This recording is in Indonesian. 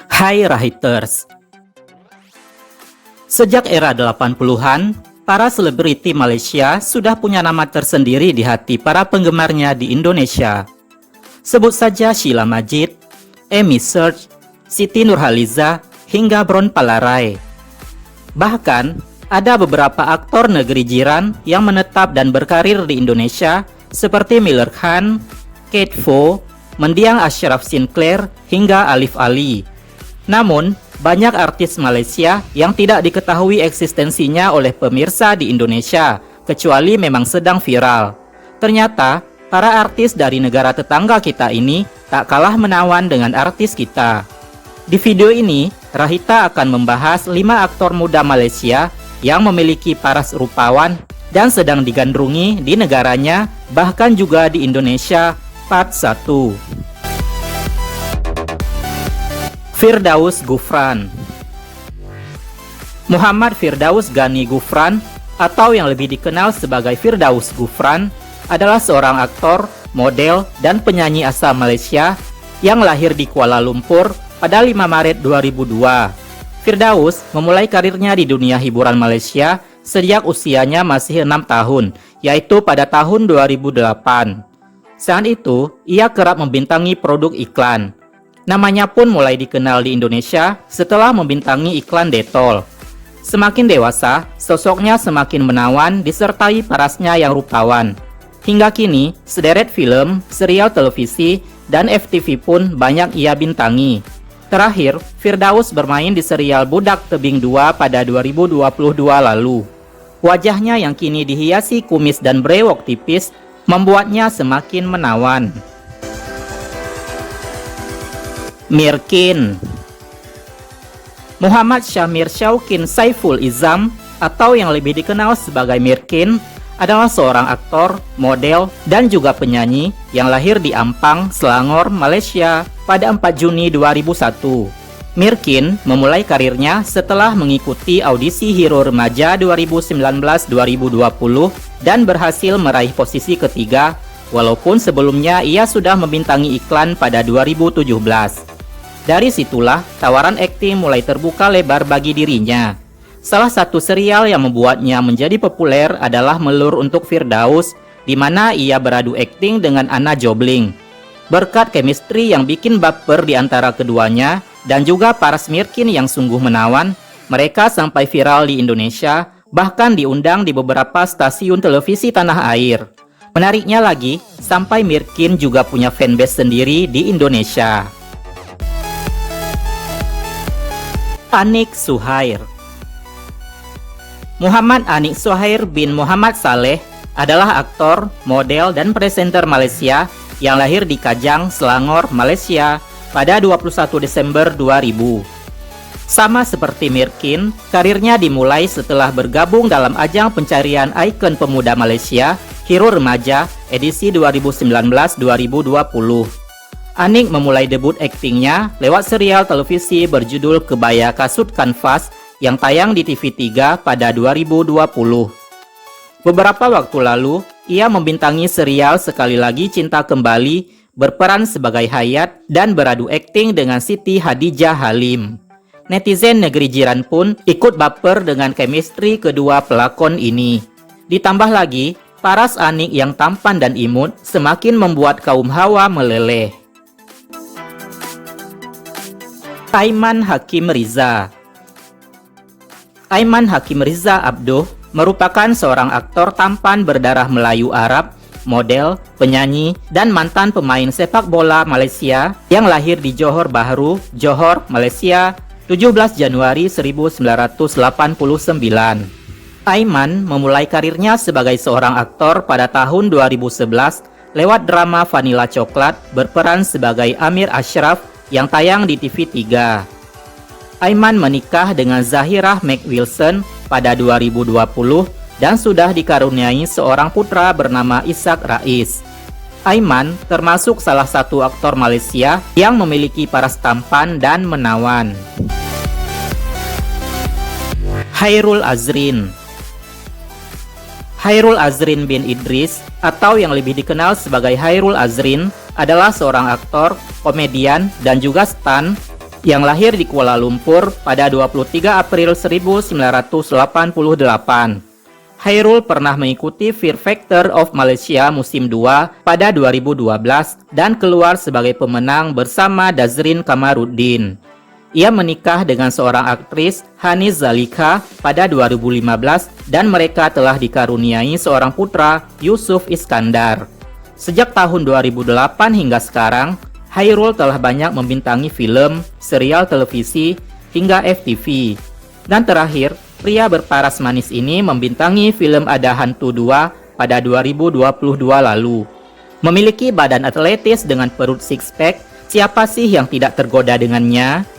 Hai Rahiters. Sejak era 80-an, para selebriti Malaysia sudah punya nama tersendiri di hati para penggemarnya di Indonesia. Sebut saja Sheila Majid, Amy Search, Siti Nurhaliza, hingga Bron Palarai. Bahkan, ada beberapa aktor negeri jiran yang menetap dan berkarir di Indonesia seperti Miller Khan, Kate Vo, Mendiang Ashraf Sinclair, hingga Alif Ali. Namun, banyak artis Malaysia yang tidak diketahui eksistensinya oleh pemirsa di Indonesia, kecuali memang sedang viral. Ternyata, para artis dari negara tetangga kita ini tak kalah menawan dengan artis kita. Di video ini, Rahita akan membahas 5 aktor muda Malaysia yang memiliki paras rupawan dan sedang digandrungi di negaranya, bahkan juga di Indonesia. Part 1. Firdaus Ghufran. Muhammad Firdaus Ghani Ghufran, atau yang lebih dikenal sebagai Firdaus Ghufran, adalah seorang aktor, model, dan penyanyi asal Malaysia yang lahir di Kuala Lumpur pada 5 Maret 2002. Firdaus memulai karirnya di dunia hiburan Malaysia sejak usianya masih 6 tahun, yaitu pada tahun 2008. Saat itu, ia kerap membintangi produk iklan. Namanya pun mulai dikenal di Indonesia setelah membintangi iklan Dettol. Semakin dewasa, sosoknya semakin menawan disertai parasnya yang rupawan. Hingga kini, sederet film, serial televisi, dan FTV pun banyak ia bintangi. Terakhir, Firdaus bermain di serial Budak Tebing 2 pada 2022 lalu. Wajahnya yang kini dihiasi kumis dan brewok tipis membuatnya semakin menawan. Mirkin. Muhammad Syamir Syaukin Saiful Izam, atau yang lebih dikenal sebagai Mirkin, adalah seorang aktor, model, dan juga penyanyi yang lahir di Ampang, Selangor, Malaysia pada 4 Juni 2001. Mirkin memulai karirnya setelah mengikuti audisi Hero Remaja 2019-2020 dan berhasil meraih posisi ketiga, walaupun sebelumnya ia sudah membintangi iklan pada 2017. Dari situlah tawaran akting mulai terbuka lebar bagi dirinya. Salah satu serial yang membuatnya menjadi populer adalah Melur untuk Firdaus, di mana ia beradu akting dengan Anna Jobling. Berkat chemistry yang bikin baper di antara keduanya, dan juga paras Mirkin yang sungguh menawan, mereka sampai viral di Indonesia, bahkan diundang di beberapa stasiun televisi tanah air. Menariknya lagi, sampai Mirkin juga punya fanbase sendiri di Indonesia. Anik Suhair. Muhammad Anik Suhair bin Muhammad Saleh adalah aktor, model, dan presenter Malaysia yang lahir di Kajang, Selangor, Malaysia pada 21 Desember 2000. Sama seperti Mirkin, karirnya dimulai setelah bergabung dalam ajang pencarian ikon pemuda Malaysia, Hero Remaja, edisi 2019-2020. Anik memulai debut aktingnya lewat serial televisi berjudul Kebaya Kasut Kanvas yang tayang di TV3 pada 2020. Beberapa waktu lalu, ia membintangi serial Sekali Lagi Cinta Kembali, berperan sebagai Hayat dan beradu akting dengan Siti Hadijah Halim. Netizen negeri jiran pun ikut baper dengan chemistry kedua pelakon ini. Ditambah lagi, paras Anik yang tampan dan imut semakin membuat kaum hawa meleleh. Aiman Hakim Riza. Aiman Hakim Riza Abduh merupakan seorang aktor tampan berdarah Melayu Arab, model, penyanyi, dan mantan pemain sepak bola Malaysia yang lahir di Johor Bahru, Johor, Malaysia, 17 Januari 1989. Aiman memulai karirnya sebagai seorang aktor pada tahun 2011 lewat drama Vanilla Coklat, berperan sebagai Amir Ashraf yang tayang di TV3. Aiman menikah dengan Zahirah Mac Wilson pada 2020 dan sudah dikaruniai seorang putra bernama Ishak Rais. Aiman termasuk salah satu aktor Malaysia yang memiliki paras tampan dan menawan. Hairul Azrin. Chairul Azrin bin Idris, atau yang lebih dikenal sebagai Chairul Azrin, adalah seorang aktor, komedian, dan juga stunt yang lahir di Kuala Lumpur pada 23 April 1988. Chairul pernah mengikuti Fear Factor of Malaysia musim 2 pada 2012 dan keluar sebagai pemenang bersama Dazrin Kamaruddin. Ia menikah dengan seorang aktris, Hanis Zalika, pada 2015 dan mereka telah dikaruniai seorang putra, Yusuf Iskandar. Sejak tahun 2008 hingga sekarang, Chairul telah banyak membintangi film, serial televisi, hingga FTV. Dan terakhir, pria berparas manis ini membintangi film Ada Hantu 2 pada 2022 lalu. Memiliki badan atletis dengan perut six pack, siapa sih yang tidak tergoda dengannya?